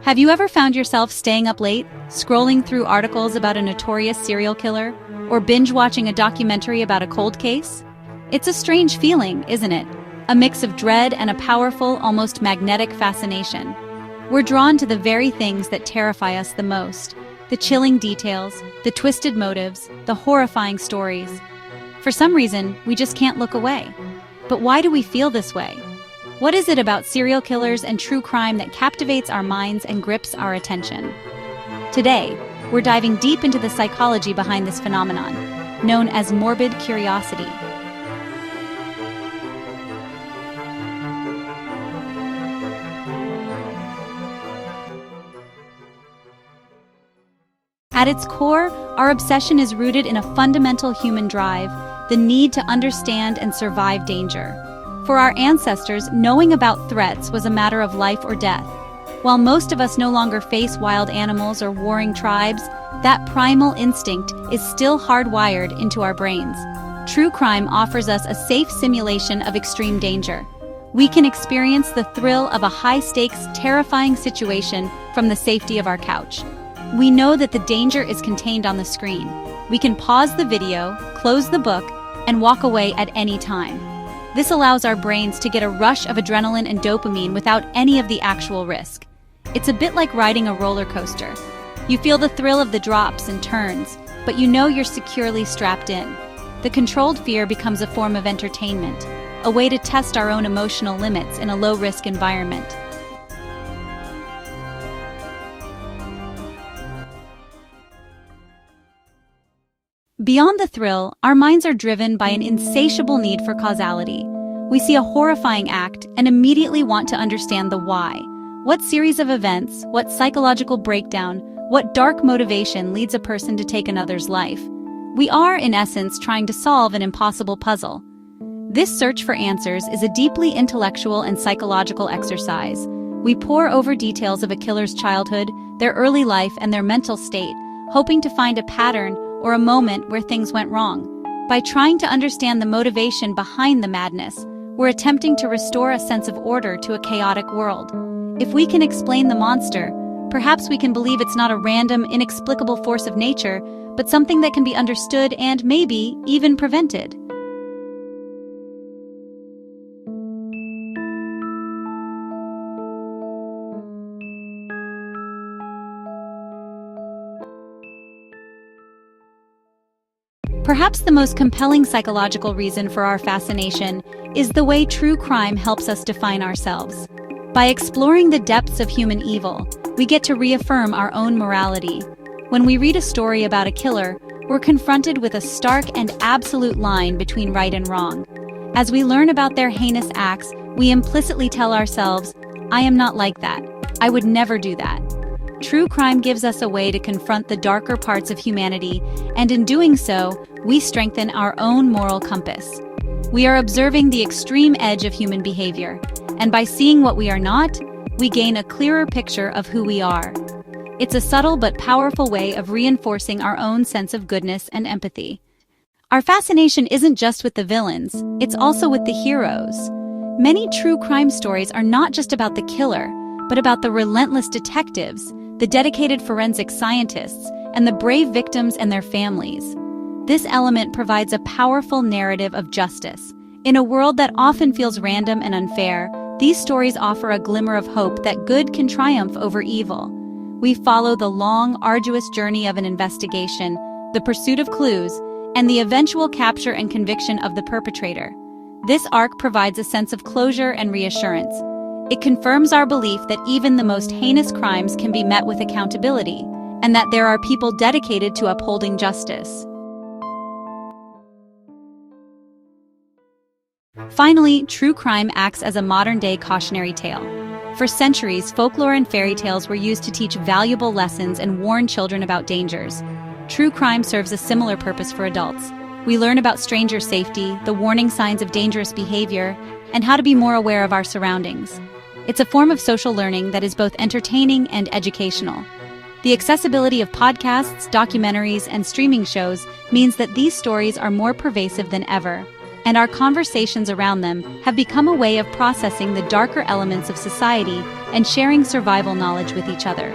Have you ever found yourself staying up late, scrolling through articles about a notorious serial killer, or binge-watching a documentary about a cold case? It's a strange feeling, isn't it? A mix of dread and a powerful, almost magnetic fascination. We're drawn to the very things that terrify us the most. The chilling details, the twisted motives, the horrifying stories. For some reason, we just can't look away. But why do we feel this way? What is it about serial killers and true crime that captivates our minds and grips our attention? Today, we're diving deep into the psychology behind this phenomenon, known as morbid curiosity. At its core, our obsession is rooted in a fundamental human drive, the need to understand and survive danger. For our ancestors, knowing about threats was a matter of life or death. While most of us no longer face wild animals or warring tribes, that primal instinct is still hardwired into our brains. True crime offers us a safe simulation of extreme danger. We can experience the thrill of a high-stakes, terrifying situation from the safety of our couch. We know that the danger is contained on the screen. We can pause the video, close the book, and walk away at any time. This allows our brains to get a rush of adrenaline and dopamine without any of the actual risk. It's a bit like riding a roller coaster. You feel the thrill of the drops and turns, but you know you're securely strapped in. The controlled fear becomes a form of entertainment, a way to test our own emotional limits in a low-risk environment. Beyond the thrill, our minds are driven by an insatiable need for causality. We see a horrifying act and immediately want to understand the why. What series of events, what psychological breakdown, what dark motivation leads a person to take another's life? We are, in essence, trying to solve an impossible puzzle. This search for answers is a deeply intellectual and psychological exercise. We pore over details of a killer's childhood, their early life, and their mental state, hoping to find a pattern or a moment where things went wrong. By trying to understand the motivation behind the madness, we're attempting to restore a sense of order to a chaotic world. If we can explain the monster, perhaps we can believe it's not a random, inexplicable force of nature, but something that can be understood and maybe even prevented. Perhaps the most compelling psychological reason for our fascination is the way true crime helps us define ourselves. By exploring the depths of human evil, we get to reaffirm our own morality. When we read a story about a killer, we're confronted with a stark and absolute line between right and wrong. As we learn about their heinous acts, we implicitly tell ourselves, "I am not like that. I would never do that." True crime gives us a way to confront the darker parts of humanity, and in doing so, we strengthen our own moral compass. We are observing the extreme edge of human behavior, and by seeing what we are not, we gain a clearer picture of who we are. It's a subtle but powerful way of reinforcing our own sense of goodness and empathy. Our fascination isn't just with the villains, it's also with the heroes. Many true crime stories are not just about the killer, but about the relentless detectives, the dedicated forensic scientists, and the brave victims and their families. This element provides a powerful narrative of justice. In a world that often feels random and unfair, these stories offer a glimmer of hope that good can triumph over evil. We follow the long, arduous journey of an investigation, the pursuit of clues, and the eventual capture and conviction of the perpetrator. This arc provides a sense of closure and reassurance. It confirms our belief that even the most heinous crimes can be met with accountability, and that there are people dedicated to upholding justice. Finally, true crime acts as a modern-day cautionary tale. For centuries, folklore and fairy tales were used to teach valuable lessons and warn children about dangers. True crime serves a similar purpose for adults. We learn about stranger safety, the warning signs of dangerous behavior, and how to be more aware of our surroundings. It's a form of social learning that is both entertaining and educational. The accessibility of podcasts, documentaries, and streaming shows means that these stories are more pervasive than ever, and our conversations around them have become a way of processing the darker elements of society and sharing survival knowledge with each other.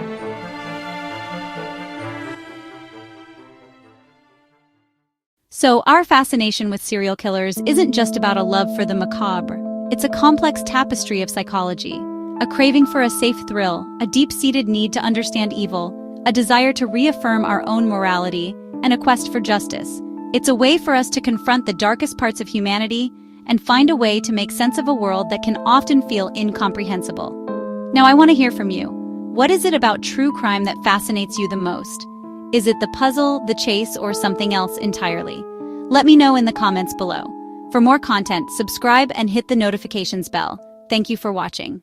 So, our fascination with serial killers isn't just about a love for the macabre. It's a complex tapestry of psychology, a craving for a safe thrill, a deep-seated need to understand evil, a desire to reaffirm our own morality, and a quest for justice. It's a way for us to confront the darkest parts of humanity and find a way to make sense of a world that can often feel incomprehensible. Now, I want to hear from you. What is it about true crime that fascinates you the most? Is it the puzzle, the chase, or something else entirely? Let me know in the comments below. For more content, subscribe and hit the notifications bell. Thank you for watching.